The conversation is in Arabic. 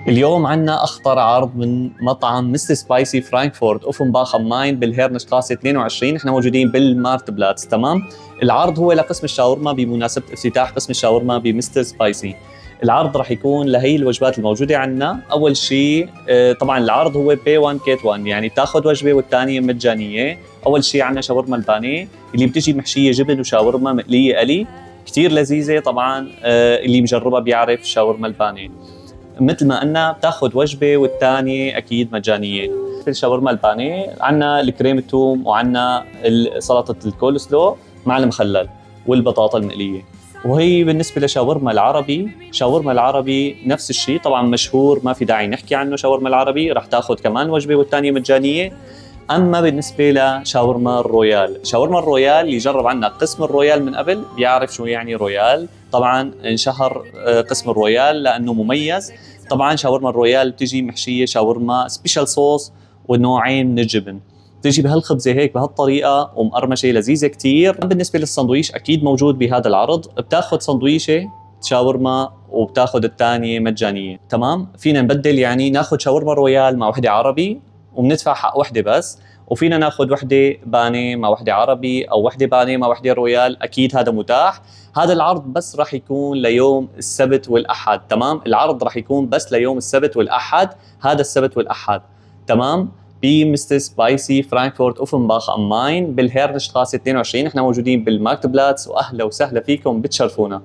اليوم عنا أخطر عرض من مطعم مستر سبايسي فرانكفورت اوفنباخ ام ماين بالهيرنشتراسي 22. نحن موجودين بالمارت بلاتس. تمام. العرض هو لقسم الشاورما بمناسبة افتتاح قسم الشاورما بمستر سبايسي. العرض رح يكون لهي الوجبات الموجودة عنا. أول شيء طبعا العرض هو بي 1 كيت 1، يعني بتاخذ وجبة والثانية مجانية. أول شيء عنا شاورما البانيه اللي بتجي محشية جبن وشاورما مقلية قلي كتير لذيذة. طبعا اللي مجربها بيعرف شاورما البانيه. مثل ما قلنا بتاخذ وجبه والثانيه اكيد مجانيه. في الشاورما البانيه عندنا الكريم الثوم وعندنا سلطه الكولسلو مع المخلل والبطاطا المقليه. وهي بالنسبه لشاورما العربي، شاورما العربي نفس الشيء طبعا مشهور، ما في داعي نحكي عنه. شاورما العربي رح تاخذ كمان وجبه والثانيه مجانيه. اما بالنسبه لشاورما الرويال، شاورما الرويال اللي جرب عنا قسم الرويال من قبل بيعرف شو يعني رويال. طبعا انشهر قسم الرويال لانه مميز. طبعا شاورما الرويال بتجي محشيه شاورما سبيشال صوص ونوعين من الجبن، بتجي بهالخبزه هيك بهالطريقه ومقرمشه لذيذه كتير. بالنسبه للساندويش اكيد موجود بهذا العرض، بتاخذ ساندويشه شاورما وبتاخذ الثانيه مجانيه. تمام. فينا نبدل، يعني ناخذ شاورما رويال مع وحده عربي وبندفع حق وحده بس، وفينا ناخذ وحده بانيه مع وحده عربي او وحده بانيه مع وحده رويال. اكيد هذا متاح. هذا العرض بس راح يكون ليوم السبت والاحد. تمام. العرض راح يكون بس ليوم السبت والاحد، هذا السبت والاحد. تمام. بمستر سبايسي فرانكفورت اوفنباخ ام ماين بالهيرنشتراسي 22. احنا موجودين بالماركت بلاتس، واهلا وسهلا فيكم، بتشرفونا.